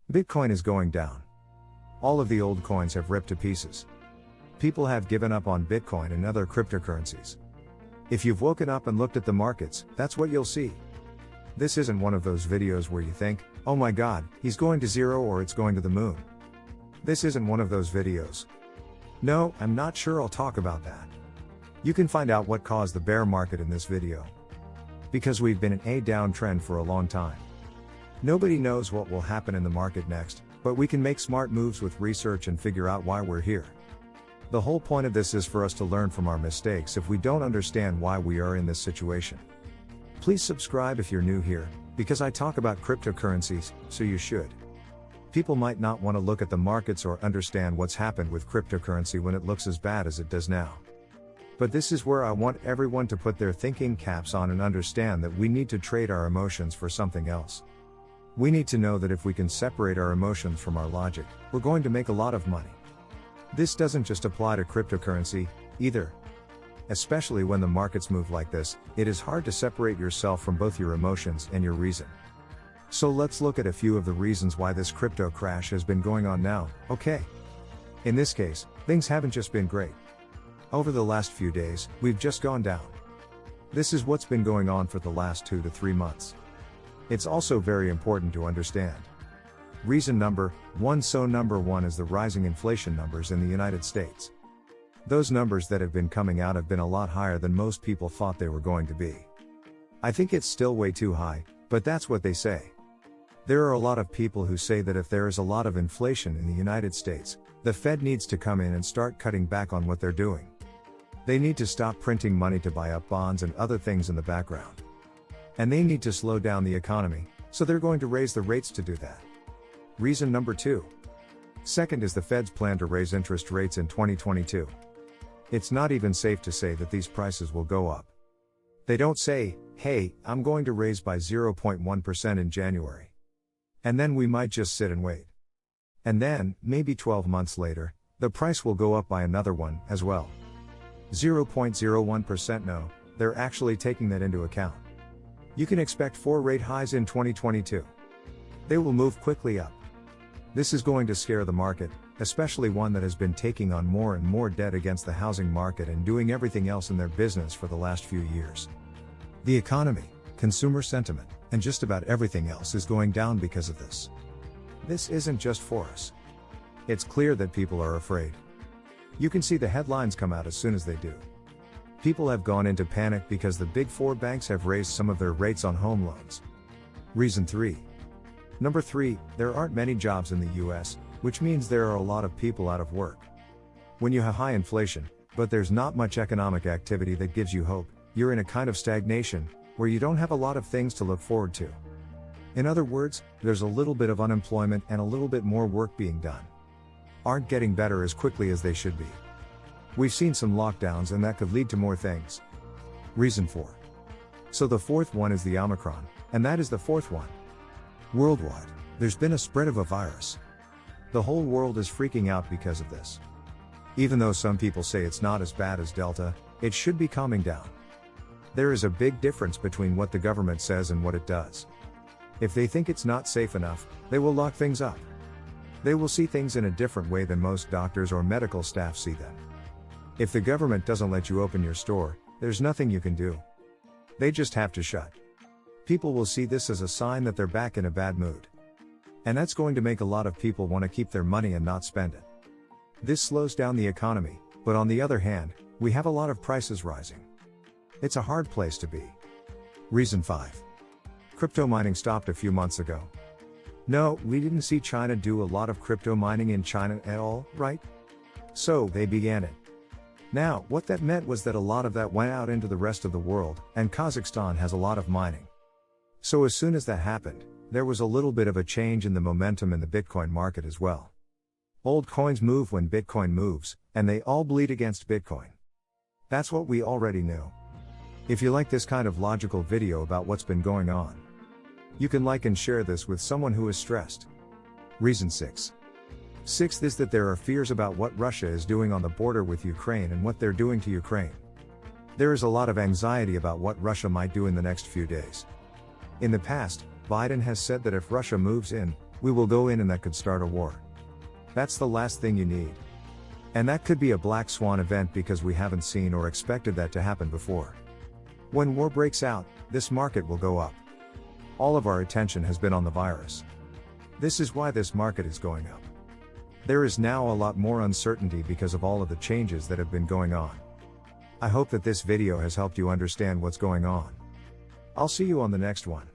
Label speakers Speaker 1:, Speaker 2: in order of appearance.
Speaker 1: Bitcoin is going down. All of the old coins have ripped to pieces. People have given up on Bitcoin and other cryptocurrencies. If you've woken up and looked at the markets, that's what you'll see. This isn't one of those videos where you think, oh my god, he's going to zero or it's going to the moon. This isn't one of those videos. No, I'm not sure I'll talk about that. You can find out what caused the bear market in this video. Because we've been in a downtrend for a long time. Nobody knows what will happen in the market next, but we can make smart moves with research and figure out why we're here. The whole point of this is for us to learn from our mistakes if we don't understand why we are in this situation. Please subscribe if you're new here, because I talk about cryptocurrencies, so you should. People might not want to look at the markets or understand what's happened with cryptocurrency when it looks as bad as it does now. But this is where I want everyone to put their thinking caps on and understand that we need to trade our emotions for something else. We need to know that if we can separate our emotions from our logic, we're going to make a lot of money. This doesn't just apply to cryptocurrency, either. Especially when the markets move like this, it is hard to separate yourself from both your emotions and your reason. So let's look at a few of the reasons why this crypto crash has been going on now, okay? In this case, things haven't just been great. Over the last few days, we've just gone down. This is what's been going on for the last 2 to 3 months. It's also very important to understand. Reason number one is the rising inflation numbers in the United States. Those numbers that have been coming out have been a lot higher than most people thought they were going to be. I think it's still way too high, but that's what they say. There are a lot of people who say that if there is a lot of inflation in the United States, the Fed needs to come in and start cutting back on what they're doing. They need to stop printing money to buy up bonds and other things in the background. And they need to slow down the economy, so they're going to raise the rates to do that. Reason number 2. Second is the Fed's plan to raise interest rates in 2022. It's not even safe to say that these prices will go up. They don't say, hey, I'm going to raise by 0.1% in January. And then we might just sit and wait. And then, maybe 12 months later, the price will go up by another one, as well. 0.01%. No, they're actually taking that into account. You can expect 4 rate highs in 2022. They will move quickly up. This is going to scare the market, especially one that has been taking on more and more debt against the housing market and doing everything else in their business for the last few years. The economy, consumer sentiment, and just about everything else is going down because of this. This isn't just for us. It's clear that people are afraid. You can see the headlines come out as soon as they do. People have gone into panic because the big 4 banks have raised some of their rates on home loans. Reason 3. Number 3, there aren't many jobs in the US, which means there are a lot of people out of work. When you have high inflation, but there's not much economic activity that gives you hope, you're in a kind of stagnation, where you don't have a lot of things to look forward to. In other words, there's a little bit of unemployment and a little bit more work being done. Aren't getting better as quickly as they should be. We've seen some lockdowns and that could lead to more things. Reason 4. So the 4th one is the Omicron, and that is the 4th one. Worldwide, there's been a spread of a virus. The whole world is freaking out because of this. Even though some people say it's not as bad as Delta, it should be calming down. There is a big difference between what the government says and what it does. If they think it's not safe enough, they will lock things up. They will see things in a different way than most doctors or medical staff see them. If the government doesn't let you open your store, there's nothing you can do. They just have to shut. People will see this as a sign that they're back in a bad mood. And that's going to make a lot of people want to keep their money and not spend it. This slows down the economy, but on the other hand, we have a lot of prices rising. It's a hard place to be. Reason 5. Crypto mining stopped a few months ago. No, we didn't see China do a lot of crypto mining in China at all, right? So, they began it. Now, what that meant was that a lot of that went out into the rest of the world, and Kazakhstan has a lot of mining. So as soon as that happened, there was a little bit of a change in the momentum in the Bitcoin market as well. Old coins move when Bitcoin moves, and they all bleed against Bitcoin. That's what we already knew. If you like this kind of logical video about what's been going on, you can like and share this with someone who is stressed. Reason 6. 6th is that there are fears about what Russia is doing on the border with Ukraine and what they're doing to Ukraine. There is a lot of anxiety about what Russia might do in the next few days. In the past, Biden has said that if Russia moves in, We will go in and that could start a war. That's the last thing you need. And that could be a black swan event because we haven't seen or expected that to happen before. When war breaks out, this market will go up. All of our attention has been on the virus. This is why this market is going up. There is now a lot more uncertainty because of all of the changes that have been going on. I hope that this video has helped you understand what's going on. I'll see you on the next one.